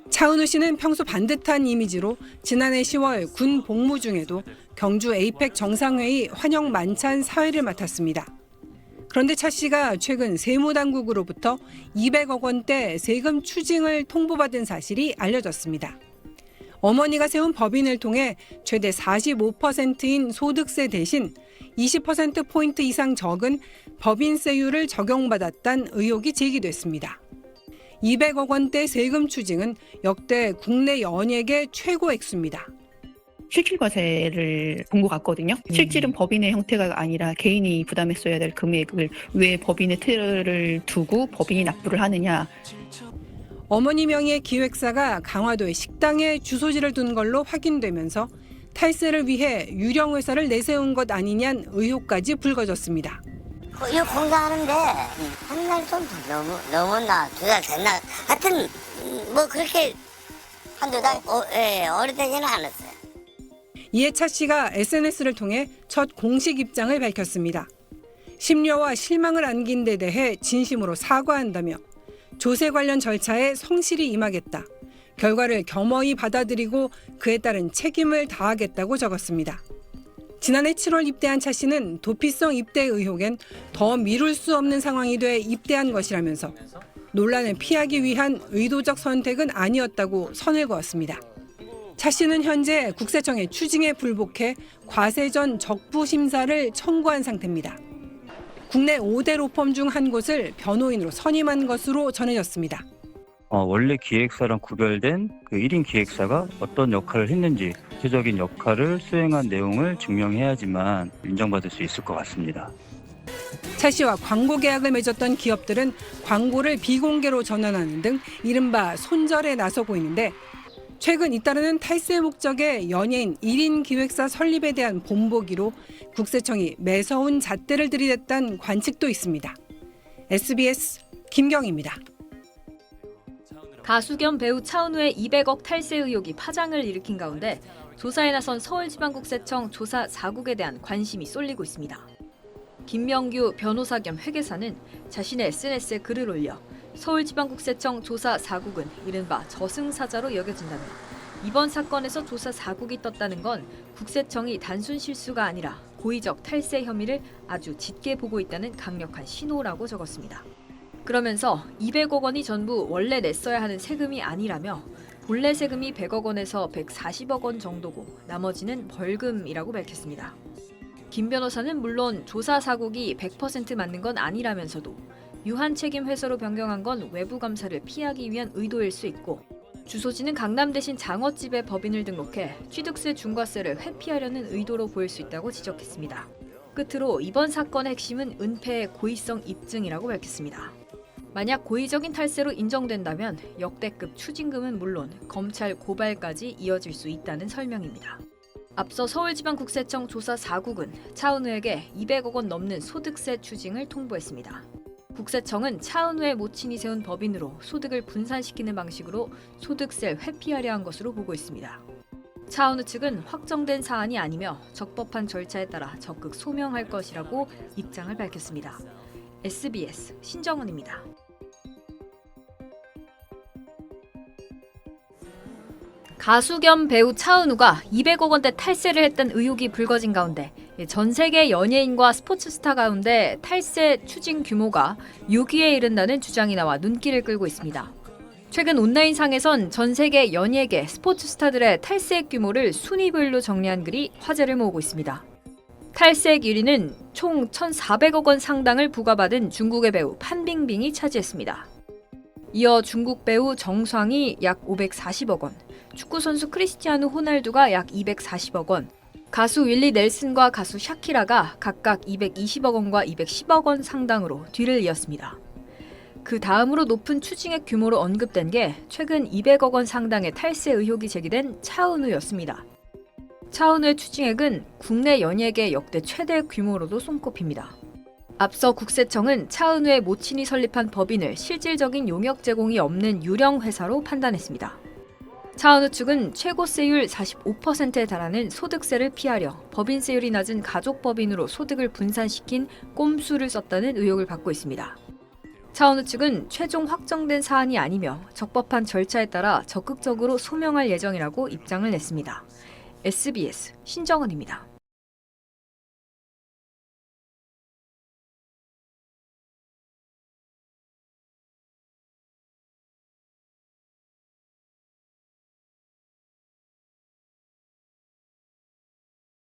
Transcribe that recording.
차은우 씨는 평소 반듯한 이미지로 지난해 10월 군 복무 중에도 경주 에이펙 정상회의 환영 만찬 사회를 맡았습니다. 그런데 차 씨가 최근 세무당국으로부터 200억 원대 세금 추징을 통보받은 사실이 알려졌습니다. 어머니가 세운 법인을 통해 최대 45%인 소득세 대신 20%포인트 이상 적은 법인세율을 적용받았다는 의혹이 제기됐습니다. 200억 원대 세금 추징은 역대 국내 연예계 최고 액수입니다. 실질과세를 본 것 같거든요. 실질은 법인의 형태가 아니라 개인이 부담했어야 될 금액을 왜 법인의 틀을 두고 법인이 납부를 하느냐. 어머니 명의의 기획사가 강화도의 식당에 주소지를 둔 걸로 확인되면서 탈세를 위해 유령 회사를 내세운 것 아니냐는 의혹까지 불거졌습니다. 이거 공사하는데 한 달 좀 넘었나 두 달 됐나 하여튼 뭐 그렇게 한두 달 오래되지는 않았어요. 이에 차 씨가 SNS를 통해 첫 공식 입장을 밝혔습니다. 심려와 실망을 안긴 데 대해 진심으로 사과한다며 조세 관련 절차에 성실히 임하겠다. 결과를 겸허히 받아들이고 그에 따른 책임을 다하겠다고 적었습니다. 지난해 7월 입대한 차 씨는 도피성 입대 의혹엔 더 미룰 수 없는 상황이 돼 입대한 것이라면서 논란을 피하기 위한 의도적 선택은 아니었다고 선을 그었습니다. 차 씨는 현재 국세청의 추징에 불복해 과세 전 적부 심사를 청구한 상태입니다. 국내 5대 로펌 중 한 곳을 변호인으로 선임한 것으로 전해졌습니다. 원래 기획사랑 구별된 그 1인 기획사가 어떤 역할을 했는지 구체적인 역할을 수행한 내용을 증명해야지만 인정받을 수 있을 것 같습니다. 차 씨와 광고 계약을 맺었던 기업들은 광고를 비공개로 전환하는 등 이른바 손절에 나서고 있는데 최근 잇따르는 탈세 목적의 연예인 1인 기획사 설립에 대한 본보기로 국세청이 매서운 잣대를 들이댔다는 관측도 있습니다. SBS 김경입니다. 가수 겸 배우 차은우의 200억 탈세 의혹이 파장을 일으킨 가운데 조사에 나선 서울지방국세청 조사 4국에 대한 관심이 쏠리고 있습니다. 김명규 변호사 겸 회계사는 자신의 SNS에 글을 올려 서울지방국세청 조사 4국은 이른바 저승사자로 여겨진다며 이번 사건에서 조사 4국이 떴다는 건 국세청이 단순 실수가 아니라 고의적 탈세 혐의를 아주 짙게 보고 있다는 강력한 신호라고 적었습니다. 그러면서 200억 원이 전부 원래 냈어야 하는 세금이 아니라며 본래 세금이 100억 원에서 140억 원 정도고 나머지는 벌금이라고 밝혔습니다. 김 변호사는 물론 조사 사국이 100% 맞는 건 아니라면서도 유한 책임 회사로 변경한 건 외부 감사를 피하기 위한 의도일 수 있고 주소지는 강남 대신 장어집에 법인을 등록해 취득세 중과세를 회피하려는 의도로 보일 수 있다고 지적했습니다. 끝으로 이번 사건의 핵심은 은폐의 고의성 입증이라고 밝혔습니다. 만약 고의적인 탈세로 인정된다면 역대급 추징금은 물론 검찰 고발까지 이어질 수 있다는 설명입니다. 앞서 서울지방국세청 조사 4국은 차은우에게 200억 원 넘는 소득세 추징을 통보했습니다. 국세청은 차은우의 모친이 세운 법인으로 소득을 분산시키는 방식으로 소득세를 회피하려 한 것으로 보고 있습니다. 차은우 측은 확정된 사안이 아니며 적법한 절차에 따라 적극 소명할 것이라고 입장을 밝혔습니다. SBS 신정은입니다. 가수 겸 배우 차은우가 200억 원대 탈세를 했다는 의혹이 불거진 가운데 전 세계 연예인과 스포츠 스타 가운데 탈세 추징 규모가 6위에 이른다는 주장이 나와 눈길을 끌고 있습니다. 최근 온라인상에선 전 세계 연예계 스포츠 스타들의 탈세액 규모를 순위별로 정리한 글이 화제를 모으고 있습니다. 탈세액 1위는 총 1,400억 원 상당을 부과받은 중국의 배우 판빙빙이 차지했습니다. 이어 중국 배우 정상이 약 540억 원, 축구선수 크리스티아누 호날두가 약 240억 원, 가수 윌리 넬슨과 가수 샤키라가 각각 220억 원과 210억 원 상당으로 뒤를 이었습니다. 그 다음으로 높은 추징액 규모로 언급된 게 최근 200억 원 상당의 탈세 의혹이 제기된 차은우였습니다. 차은우의 추징액은 국내 연예계 역대 최대 규모로도 손꼽힙니다. 앞서 국세청은 차은우의 모친이 설립한 법인을 실질적인 용역 제공이 없는 유령 회사로 판단했습니다. 차은우 측은 최고세율 45%에 달하는 소득세를 피하려 법인세율이 낮은 가족법인으로 소득을 분산시킨 꼼수를 썼다는 의혹을 받고 있습니다. 차은우 측은 최종 확정된 사안이 아니며 적법한 절차에 따라 적극적으로 소명할 예정이라고 입장을 냈습니다. SBS 신정은입니다.